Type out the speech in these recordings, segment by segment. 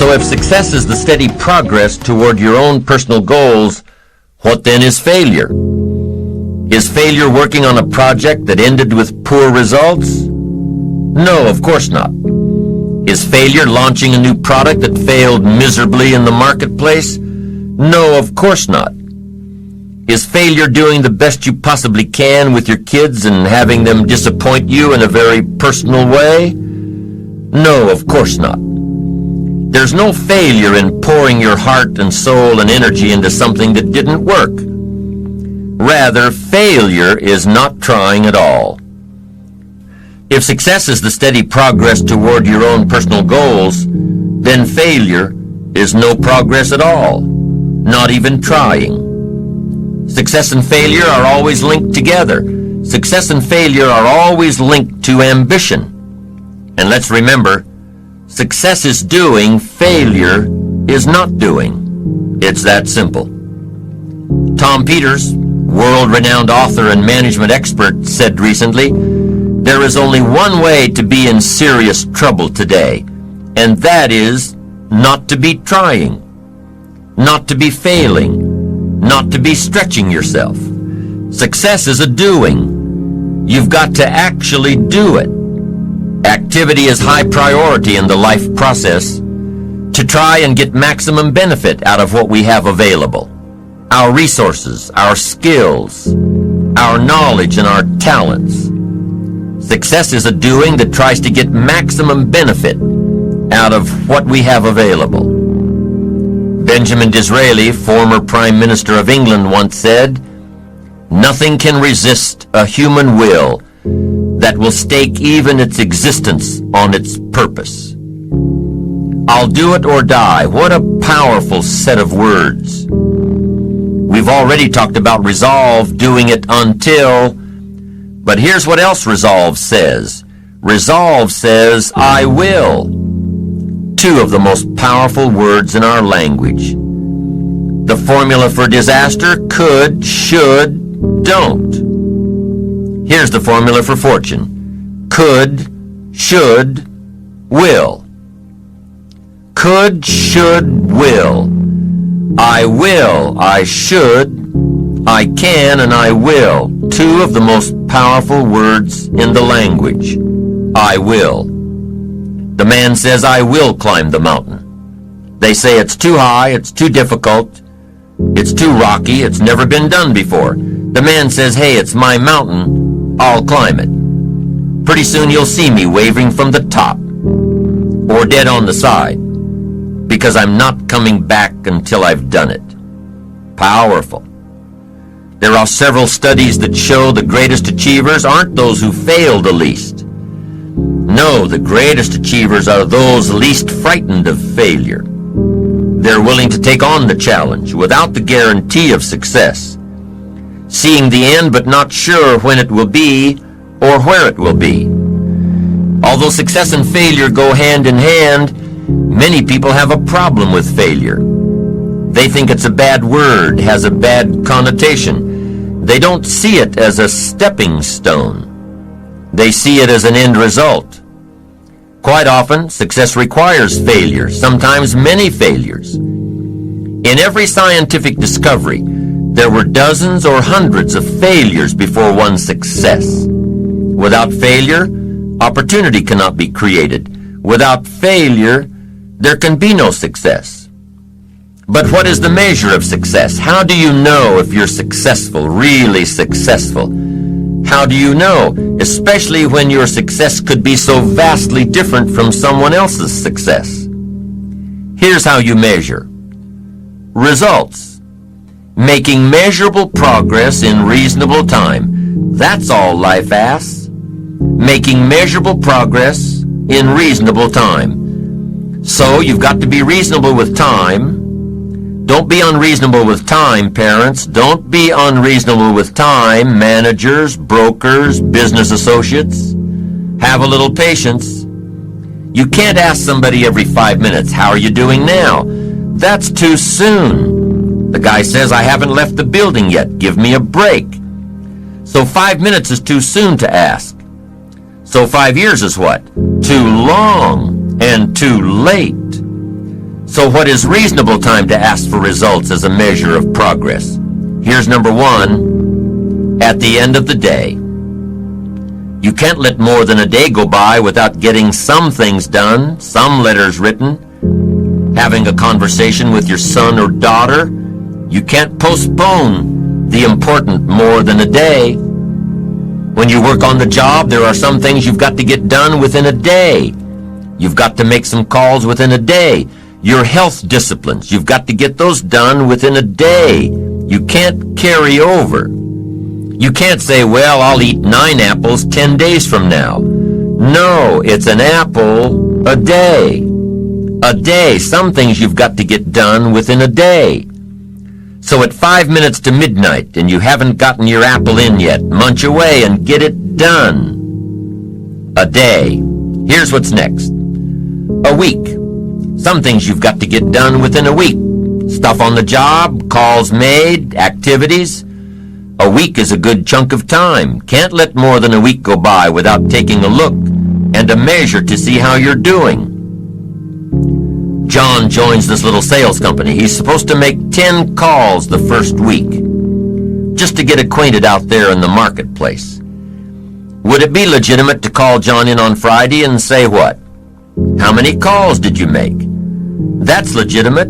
So if success is the steady progress toward your own personal goals, what then is failure? Is failure working on a project that ended with poor results? No, of course not. Is failure launching a new product that failed miserably in the marketplace? No, of course not. Is failure doing the best you possibly can with your kids and having them disappoint you in a very personal way? No, of course not. There's no failure in pouring your heart and soul and energy into something that didn't work. Rather, failure is not trying at all. If success is the steady progress toward your own personal goals, then failure is no progress at all, not even trying. Success and failure are always linked together. Success and failure are always linked to ambition. And let's remember, success is doing, failure is not doing. It's that simple. Tom Peters, world-renowned author and management expert, said recently, "There is only one way to be in serious trouble today, and that is not to be trying, not to be failing, not to be stretching yourself. Success is a doing. You've got to actually do it. Activity is high priority in the life process to try and get maximum benefit out of what we have available. Our resources, our skills, our knowledge, and our talents. Success is a doing that tries to get maximum benefit out of what we have available." Benjamin Disraeli, former Prime Minister of England, once said, "Nothing can resist a human will that will stake even its existence on its purpose." I'll do it or die. What a powerful set of words. We've already talked about resolve, doing it until, but here's what else resolve says. Resolve says, "I will." Two of the most powerful words in our language. The formula for disaster: could, should, don't. Here's the formula for fortune: could, should, will. Could, should, will. I will, I should, I can, and I will. Two of the most powerful words in the language. I will. The man says, "I will climb the mountain." They say it's too high, it's too difficult, it's too rocky, it's never been done before. The man says, "Hey, it's my mountain, I'll climb it." Pretty soon you'll see me waving from the top, or dead on the side, because I'm not coming back until I've done it. Powerful. There are several studies that show the greatest achievers aren't those who fail the least. No, the greatest achievers are those least frightened of failure. They're willing to take on the challenge without the guarantee of success, seeing the end but not sure when it will be or where it will be. Although success and failure go hand in hand, many people have a problem with failure. They think it's a bad word, has a bad connotation. They don't see it as a stepping stone. They see it as an end result. Quite often, success requires failure, sometimes many failures. In every scientific discovery, there were dozens or hundreds of failures before one success. Without failure, opportunity cannot be created. Without failure, there can be no success. But what is the measure of success? How do you know if you're successful, really successful? How do you know, especially when your success could be so vastly different from someone else's success? Here's how you measure. Results. Making measurable progress in reasonable time. That's all life asks. Making measurable progress in reasonable time. So you've got to be reasonable with time. Don't be unreasonable with time, parents. Don't be unreasonable with time, managers, brokers, business associates. Have a little patience. You can't ask somebody every 5 minutes, "How are you doing now?" That's too soon. The guy says, "I haven't left the building yet. Give me a break." So 5 minutes is too soon to ask. So 5 years is what? Too long and too late. So what is reasonable time to ask for results as a measure of progress? Here's number one, at the end of the day. You can't let more than a day go by without getting some things done, some letters written, having a conversation with your son or daughter. You can't postpone the important more than a day. When you work on the job, there are some things you've got to get done within a day. You've got to make some calls within a day. Your health disciplines, you've got to get those done within a day. You can't carry over. You can't say, well, I'll eat 9 apples 10 days from now. No, it's an apple a day. A day. Some things you've got to get done within a day. So at 5 minutes to midnight and you haven't gotten your apple in yet, munch away and get it done. A day. Here's what's next. A week. Some things you've got to get done within a week. Stuff on the job, calls made, activities. A week is a good chunk of time. Can't let more than a week go by without taking a look and a measure to see how you're doing. John joins this little sales company. He's supposed to make 10 calls the first week, just to get acquainted out there in the marketplace. Would it be legitimate to call John in on Friday and say what? How many calls did you make? That's legitimate.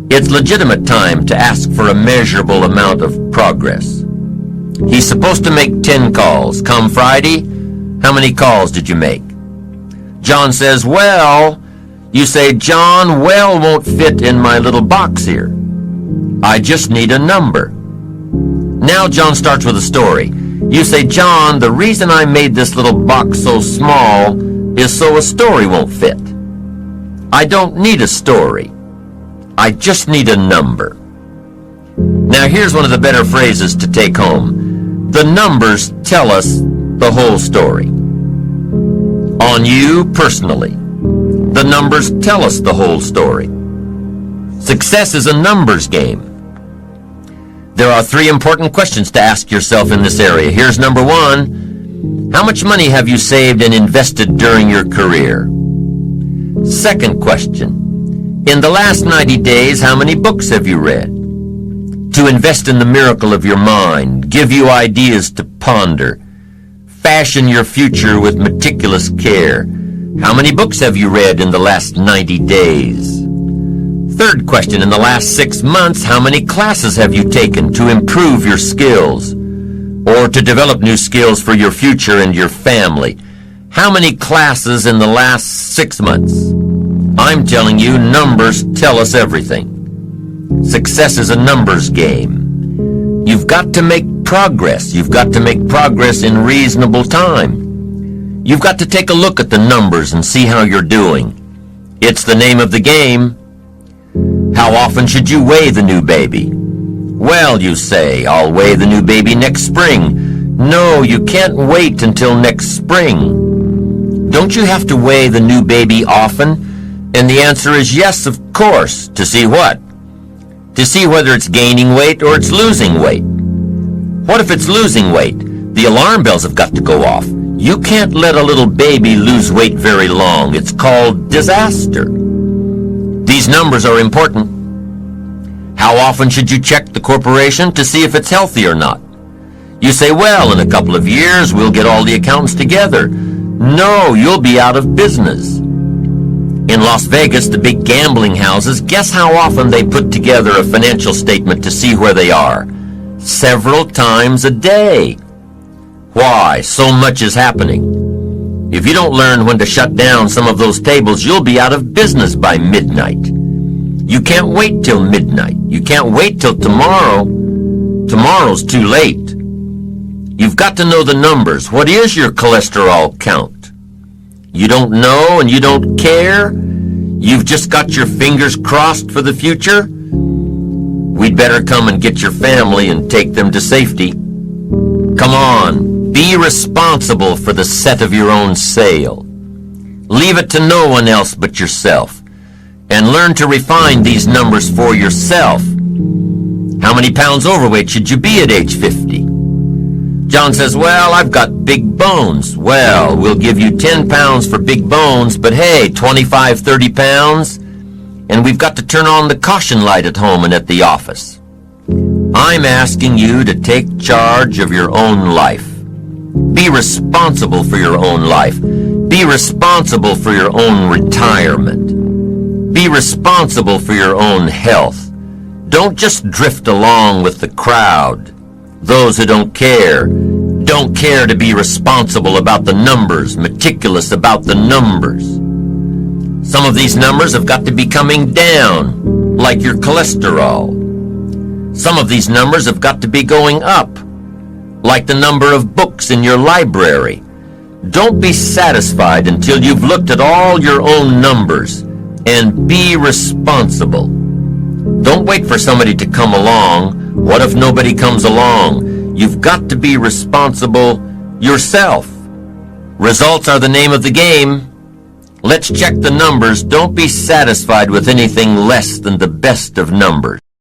It's legitimate time to ask for a measurable amount of progress. He's supposed to make 10 calls. Come Friday, how many calls did you make? John says, well, you say, John, well won't fit in my little box here. I just need a number. Now John starts with a story. You say, John, the reason I made this little box so small is so a story won't fit. I don't need a story. I just need a number. Now here's one of the better phrases to take home. The numbers tell us the whole story. On you personally, the numbers tell us the whole story. Success is a numbers game. There are 3 important questions to ask yourself in this area. Here's number 1. How much money have you saved and invested during your career? Second question. In the last 90 days, how many books have you read? To invest in the miracle of your mind, give you ideas to ponder, fashion your future with meticulous care. How many books have you read in the last 90 days? Third question, in the last 6 months, how many classes have you taken to improve your skills or to develop new skills for your future and your family? How many classes in the last 6 months? I'm telling you, numbers tell us everything. Success is a numbers game. You've got to make progress. You've got to make progress in reasonable time. You've got to take a look at the numbers and see how you're doing. It's the name of the game. How often should you weigh the new baby? Well, you say, I'll weigh the new baby next spring. No, you can't wait until next spring. Don't you have to weigh the new baby often? And the answer is yes, of course. To see what? To see whether it's gaining weight or it's losing weight. What if it's losing weight? The alarm bells have got to go off. You can't let a little baby lose weight very long. It's called disaster. These numbers are important. How often should you check the corporation to see if it's healthy or not? You say, well, in a couple of years, we'll get all the accountants together. No, you'll be out of business. In Las Vegas, the big gambling houses, guess how often they put together a financial statement to see where they are? Several times a day. Why? So much is happening. If you don't learn when to shut down some of those tables, you'll be out of business by midnight. You can't wait till midnight. You can't wait till tomorrow. Tomorrow's too late. You've got to know the numbers. What is your cholesterol count? You don't know and you don't care? You've just got your fingers crossed for the future? We'd better come and get your family and take them to safety. Come on, be responsible for the set of your own sail. Leave it to no one else but yourself. And learn to refine these numbers for yourself. How many pounds overweight should you be at age 50? John says, well, I've got big bones. Well, we'll give you 10 pounds for big bones, but hey, 25, 30 pounds? And we've got to turn on the caution light at home and at the office. I'm asking you to take charge of your own life. Be responsible for your own life. Be responsible for your own retirement. Be responsible for your own health. Don't just drift along with the crowd. Those who don't care to be responsible about the numbers, meticulous about the numbers. Some of these numbers have got to be coming down, like your cholesterol. Some of these numbers have got to be going up, like the number of books in your library. Don't be satisfied until you've looked at all your own numbers, and be responsible. Don't wait for somebody to come along. What if nobody comes along? You've got to be responsible yourself. Results are the name of the game. Let's check the numbers. Don't be satisfied with anything less than the best of numbers.